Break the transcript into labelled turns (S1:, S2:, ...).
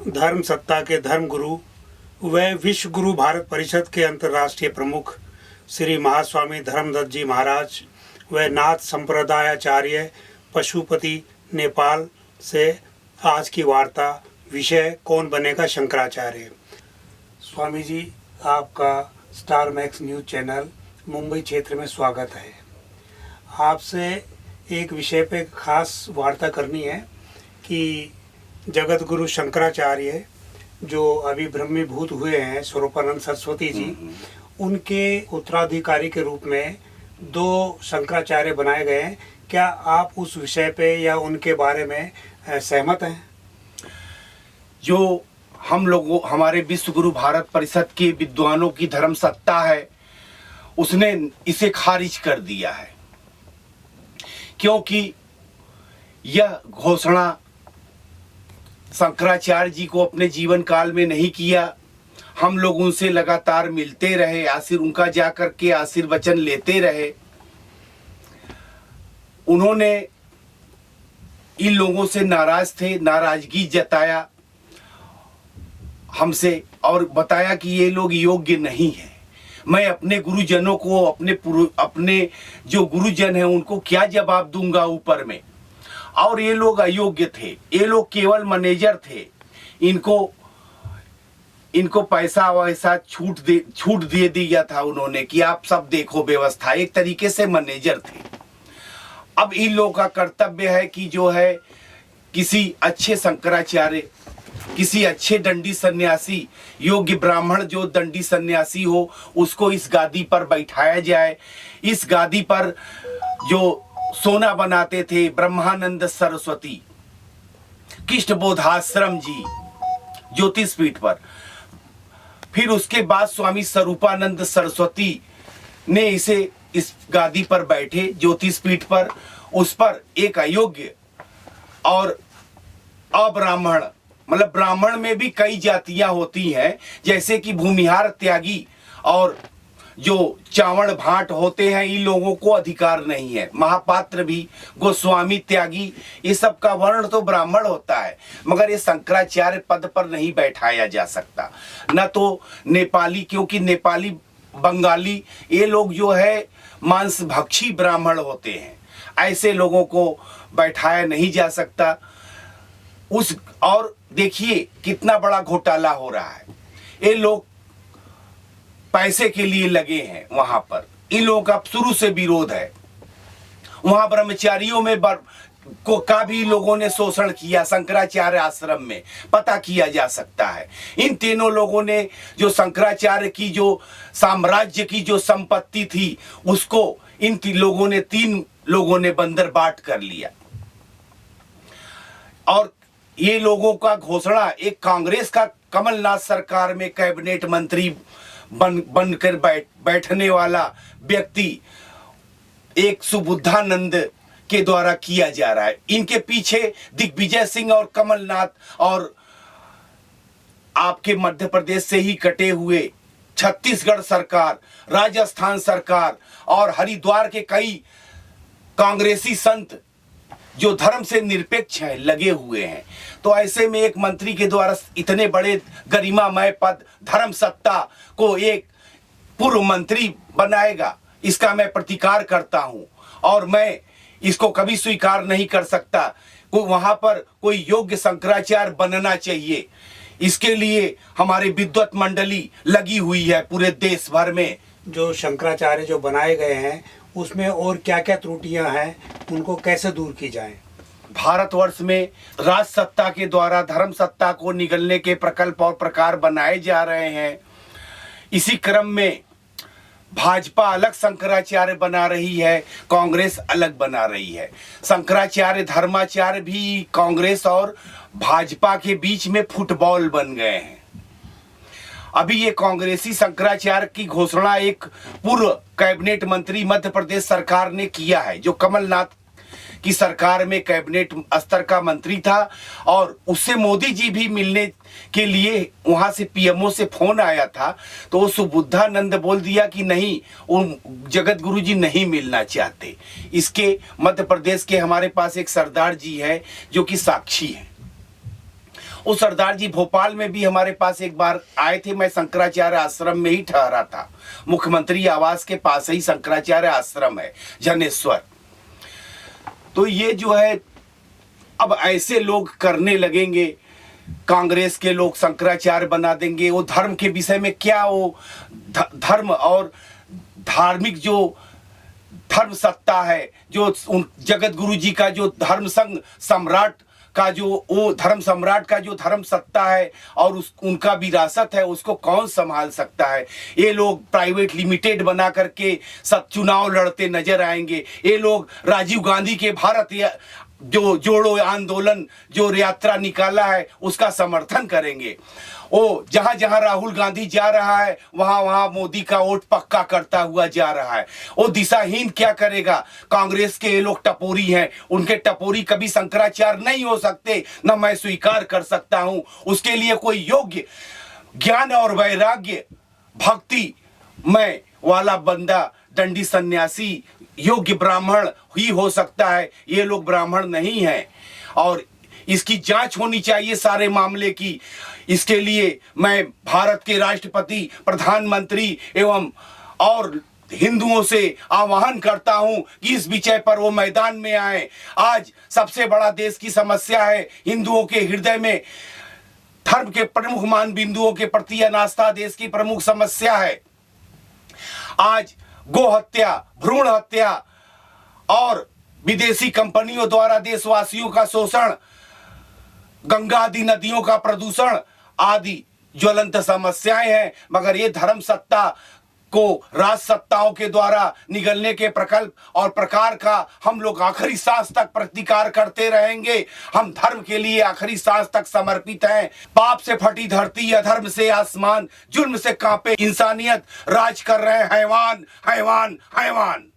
S1: धर्म सत्ता के धर्म गुरु व विश्व गुरु भारत परिषद के अंतर्राष्ट्रीय प्रमुख श्री महास्वामी धर्मदत्त जी महाराज व नाथ संप्रदायाचार्य पशुपति नेपाल से आज की वार्ता। विषय कौन बनेगा शंकराचार्य। स्वामी जी, आपका star max news channel Mumbai क्षेत्र में स्वागत है। आपसे एक विषय पे खास वार्ता करनी है कि जगत गुरु शंकराचार्य जो अभी ब्रह्मीभूत हुए हैं स्वरूपानंद सरस्वती जी, उनके उत्तराधिकारी के रूप में 2 शंकराचार्य बनाए गए हैं। क्या आप उस विषय पे या उनके बारे में सहमत हैं?
S2: जो हम लोगों हमारे विश्व गुरु भारत परिषद के विद्वानों की धर्म सत्ता है, उसने इसे खारिज कर दिया है, क्योंकि यह घोषणा शंकराचार्य जी को अपने जीवन काल में नहीं किया। हम लोग उनसे लगातार मिलते रहे, उनका जाकर के आशीर्वचन लेते रहे। उन्होंने इन लोगों से नाराज थे, नाराजगी जताया हमसे और बताया कि ये लोग योग्य नहीं है। मैं अपने गुरुजनों को, अपने जो गुरुजन हैं उनको क्या जवाब दूंगा ऊपर में। और ये लोग अयोग्य थे, ये लोग केवल मैनेजर थे। इनको पैसा वैसा छूट दे दिया था उन्होंने कि आप सब देखो व्यवस्था, एक तरीके से मैनेजर थे। अब इन लोगों का कर्तव्य है कि जो है किसी अच्छे शंकराचार्य, किसी अच्छे दंडी सन्यासी, योग्य ब्राह्मण जो दंडी सन्यासी हो, उसको इस गादी पर बैठाया जाए। इस गादी पर जो सोना बनाते थे ब्रह्मानंद सरस्वती कृष्णबोधाश्रम जी ज्योतिष पीठ पर, फिर उसके बाद स्वामी स्वरूपानंद सरस्वती ने इसे इस गादी पर बैठे ज्योतिष पीठ पर। उस पर एक अयोग्य और अब्राह्मण, मतलब ब्राह्मण में भी कई जातियां होती हैं, जैसे कि भूमिहार त्यागी और जो चावड़ भाट होते हैं, इन लोगों को अधिकार नहीं है। महापात्र भी, गोस्वामी त्यागी, ये सब का वर्ण तो ब्राह्मण होता है, मगर ये शंकराचार्य पद पर नहीं बैठाया जा सकता। न तो नेपाली, क्योंकि नेपाली बंगाली ये लोग जो है मांसभक्षी ब्राह्मण होते हैं, ऐसे लोगों को बैठाया नहीं जा सकता। और देखिए कितना बड़ा घोटाला हो रहा है। ये लोग पैसे के लिए लगे हैं वहां पर। इन लोगों का शुरू से विरोध है। वहां ब्रह्मचारियों में का भी लोगों ने शोषण किया। शंकराचार्य आश्रम में पता किया जा सकता है। इन तीनों लोगों ने जो शंकराचार्य की जो साम्राज्य की जो संपत्ति थी, उसको इन तीन लोगों ने बंदर बाट कर लिया। और ये लोगों का घोषणा एक कांग्रेस का कमलनाथ सरकार में कैबिनेट मंत्री बनकर बैठने वाला व्यक्ति एक सुबुद्धानंद के द्वारा किया जा रहा है। इनके पीछे दिग्विजय सिंह और कमलनाथ और आपके मध्य प्रदेश से ही कटे हुए छत्तीसगढ़ सरकार, राजस्थान सरकार और हरिद्वार के कई कांग्रेसी संत जो धर्म से निरपेक्ष हैं लगे हुए हैं। तो ऐसे में एक मंत्री के द्वारा इतने बड़े गरिमामय पद, धर्म सत्ता को एक पूर्व मंत्री बनाएगा, इसका मैं प्रतिकार करता हूं और मैं इसको कभी स्वीकार नहीं कर सकता। वहां पर कोई योग्य शंकराचार्य बनना चाहिए। इसके लिए हमारी विद्वत मंडली लगी हुई है पूरे देश भर में।
S1: जो शंकराचार्य जो बनाए गए हैं उसमें और क्या क्या त्रुटियां हैं, उनको कैसे दूर की जाएं?
S2: भारतवर्ष में राज सत्ता के द्वारा धर्म सत्ता को निगलने के प्रकल्प और प्रकार बनाए जा रहे हैं। इसी क्रम में भाजपा अलग शंकराचार्य बना रही है, कांग्रेस अलग बना रही है। शंकराचार्य धर्माचार्य भी कांग्रेस और भाजपा के बीच में फुटबॉल बन गए हैं। अभी ये कांग्रेसी शंकराचार्य की घोषणा एक पूर्व कैबिनेट मंत्री मध्य प्रदेश सरकार ने किया है, जो कमलनाथ की सरकार में कैबिनेट स्तर का मंत्री था। और उससे मोदी जी भी मिलने के लिए वहां से पीएमओ से फोन आया था, तो सुबुद्धानंद बोल दिया कि नहीं, उन जगत गुरु जी नहीं मिलना चाहते। इसके मध्य प्रदेश के हमारे पास एक सरदार जी है जो कि साक्षी है। वो सरदार जी भोपाल में भी हमारे पास एक बार आए थे। मैं शंकराचार्य आश्रम में ही ठहरा था। मुख्यमंत्री आवास के पास ही शंकराचार्य आश्रम है, जनेश्वर। तो ये जो है, अब ऐसे लोग करने लगेंगे, कांग्रेस के लोग शंकराचार्य बना देंगे। वो धर्म के विषय में क्या, वो धर्म और धार्मिक जो धर्म सत्ता है, जो उन जगत गुरु जी का जो धर्म संघ सम्राट का जो वो धर्म सम्राट का जो धर्म सत्ता है और उनका विरासत है, उसको कौन संभाल सकता है। ये लोग प्राइवेट लिमिटेड बना करके सब चुनाव लड़ते नजर आएंगे। ये लोग राजीव गांधी के भारत जो जोड़ो आंदोलन जो यात्रा निकाला है उसका समर्थन करेंगे। वो जहां जहां राहुल गांधी जा रहा है वहां वहां मोदी का वोट पक्का करता हुआ जा रहा है। वो दिशाहीन क्या करेगा। कांग्रेस के ये लोग टपोरी हैं, उनके टपोरी कभी शंकराचार्य नहीं हो सकते, न मैं स्वीकार कर सकता हूं। उसके लिए कोई योग्य ज्ञान और वैराग्य भक्ति मैं वाला बंदा, दंडी सन्यासी, योग्य ब्राह्मण ही हो सकता है। ये लोग ब्राह्मण नहीं हैं और इसकी जांच होनी चाहिए सारे मामले की। इसके लिए मैं भारत के राष्ट्रपति, प्रधानमंत्री एवं और हिंदुओं से आह्वान करता हूं कि इस विषय पर वो मैदान में आए। आज सबसे बड़ा देश की समस्या है, हिंदुओं के हृदय में धर्म के प्रमुख मान बिंदुओं के प्रति अनास्था देश की प्रमुख समस्या है। आज गो हत्या, भ्रूण हत्या और विदेशी कंपनियों द्वारा देशवासियों का शोषण, गंगा आदि नदियों का प्रदूषण आदि ज्वलंत समस्याएं हैं। मगर ये धर्म सत्ता को राज सत्ताओं के द्वारा निगलने के प्रकल्प और प्रकार का हम लोग आखिरी सांस तक प्रतिकार करते रहेंगे। हम धर्म के लिए आखिरी सांस तक समर्पित हैं। पाप से फटी धरती, अधर्म से आसमान, जुल्म से कांपे इंसानियत, राज कर रहे हैं हैवान हैवान हैवान।